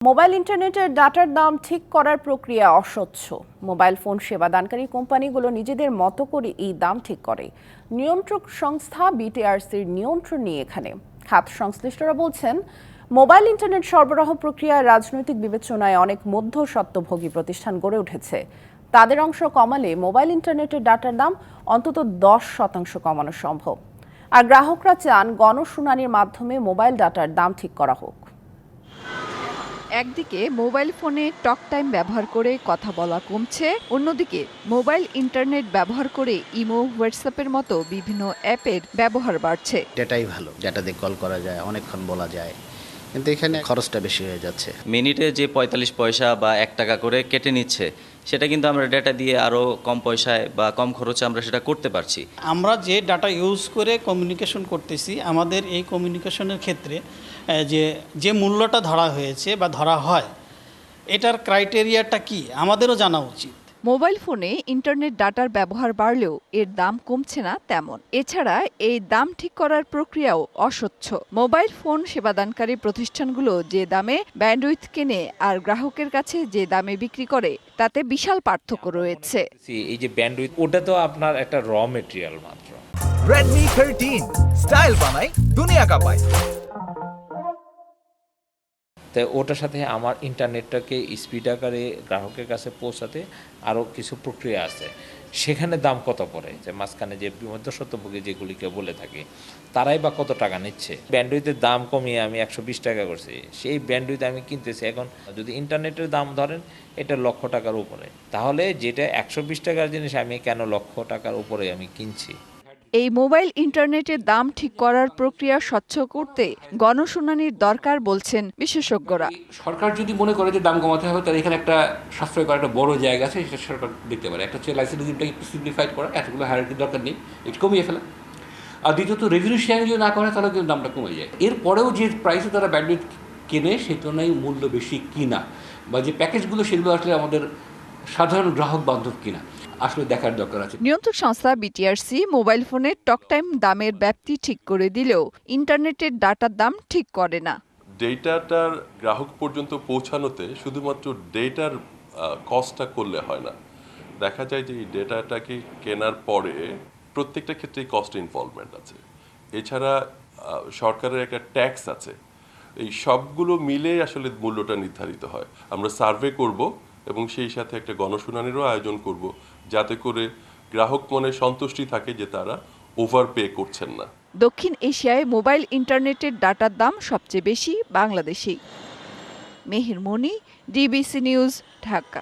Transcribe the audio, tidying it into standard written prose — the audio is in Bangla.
মোবাইল ইন্টারনেটের ডাটার দাম ঠিক করার প্রক্রিয়া অস্বচ্ছ। মোবাইল ফোন সেবাদানকারী কোম্পানিগুলো নিজেদের মতো করে এই দাম ঠিক করে। নিয়ন্ত্রক সংস্থা বিটিআরসির নিয়ন্ত্রণ নিয়ে এখানে খাত সংশ্লিষ্টরা বলছেন, মোবাইল ইন্টারনেট সরবরাহ প্রক্রিয়ায় রাজনৈতিক বিবেচনায় অনেক মধ্যস্বত্বভোগী প্রতিষ্ঠান গড়ে উঠেছে। তাদের অংশ কমালে মোবাইল ইন্টারনেটের ডাটার দাম অন্তত 10% কমানো সম্ভব। আর গ্রাহকরা চান গণশুনানির মাধ্যমে মোবাইল ডাটার দাম ঠিক করা হোক। একদিকে মোবাইল ফোনে টক টাইম ব্যবহার করে কথা বলা কমছে, অন্যদিকে মোবাইল ইন্টারনেট ব্যবহার করে ইমো, হোয়াটসঅ্যাপের মতো বিভিন্ন অ্যাপের ব্যবহার বাড়ছে। ডেটাই ভালো, ডেটা দিয়ে কল করা যায়, অনেকক্ষণ বলা যায়, কিন্তু এখানে খরচটা বেশি হয়ে যাচ্ছে। মিনিটে যে ৪৫ পয়সা বা ১ টাকা করে কেটে নিচ্ছে, সেটা কিন্তু আমরা ডেটা দিয়ে আরও কম পয়সায় বা কম খরচে আমরা সেটা করতে পারছি। আমরা যে ডাটা ইউজ করে কমিউনিকেশন করতেছি, আমাদের এই কমিউনিকেশনের ক্ষেত্রে যে মূল্যটা ধরা হয়েছে বা ধরা হয়, এটার ক্রাইটেরিয়াটা কি আমাদেরও জানা উচিত। মোবাইল ফোনে ইন্টারনেট ডাটার ব্যবহার বাড়লেও এর দাম কমছে না তেমন। এছাড়া এই দাম ঠিক করার প্রক্রিয়াও অস্বচ্ছ। মোবাইল ফোন সেবাদানকারী প্রতিষ্ঠানগুলো যে দামে ব্যান্ডউইথ কেনে আর গ্রাহকের কাছে যে দামে বিক্রি করে, তাতে বিশাল পার্থক্য রয়েছে। এই যে ব্যান্ডউইথ, ওটা তো আপনার একটা র মেটেরিয়াল মাত্র। Redmi 13 স্টাইল বানাই দুনিয়া কাঁপায়। তাই ওটার সাথে আমার ইন্টারনেটটাকে স্পিড আকারে গ্রাহকের কাছে পৌঁছাতে আরও কিছু প্রক্রিয়া আছে, সেখানে দাম কত পড়ে, যে মাঝখানে যে মধ্যস্বত্বভোগী যেগুলিকে বলে থাকি, তারাই বা কত টাকা নিচ্ছে। ব্যান্ডউইথের দাম কমিয়ে আমি 120 টাকা করছি, সেই ব্যান্ডউইথ আমি কিনতেছি এখন, যদি ইন্টারনেটের দাম ধরেন এটা লক্ষ টাকার উপরে, তাহলে যেটা 120 টাকার জিনিস আমি কেন লক্ষ টাকার উপরে আমি কিনছি। এই মোবাইল ইন্টারনেটের দাম ঠিক করার প্রক্রিয়া স্বচ্ছ করতে গণশুনানির দরকার বলছেন বিশেষজ্ঞরা। সরকার যদি মনে করে যে দাম কমাতে হবে, তাহলে এখানে একটা সাশ্রয় করার একটা বড় জায়গা আছে, সেটা সরকার দেখতে পারে। একটা হচ্ছে লাইসেন্সিংটাকে একটু সিম্পলিফাইড করা, এতগুলো হায়ারার্কির দরকার নেই, একটু কমিয়ে ফেলা। আর দ্বিতীয়ত রেভিনিউ শেয়ারিং যদি না করে, তাহলে কিন্তু দামটা কমে যায়। এরপরেও যে প্রাইসে তারা ব্যান্ডউইথ কেনে, সেই তুলনায় মূল্য বেশি কিনা, বা যে প্যাকেজগুলো সেগুলো আসলে আমাদের সাধারণ গ্রাহক বান্ধব কিনা, আসলে দেখার দরকার আছে। নিয়ন্ত্রক সংস্থা বিটিআরসি মোবাইল ফোনের টক টাইম দামের ব্যাপ্তি ঠিক করে দিলেও ইন্টারনেটের ডাটার দাম ঠিক করে না। ডেটাটার গ্রাহক পর্যন্ত পৌঁছানোতে শুধুমাত্র ডেটার কস্টটা করলে হয় না। দেখা যায় যে এই ডেটাটাকে কেনার পরে প্রত্যেকটা ক্ষেত্রেই কস্ট ইনভলভমেন্ট আছে। এছাড়া সরকারের একটা ট্যাক্স আছে। এই সবগুলো মিলে আসলে মূল্যটা নির্ধারিত হয়। আমরা সার্ভে করব এবং সেই সাথে একটা গণশুনানিরও আয়োজন করব, যাতে করে গ্রাহক মনে সন্তুষ্টি থাকে যে তারা ওভারপে করছেন না। দক্ষিণ এশিয়ায় মোবাইল ইন্টারনেটের ডাটার দাম সবচেয়ে বেশি বাংলাদেশেই। মেহের মনি, ডিবিসি নিউজ, ঢাকা।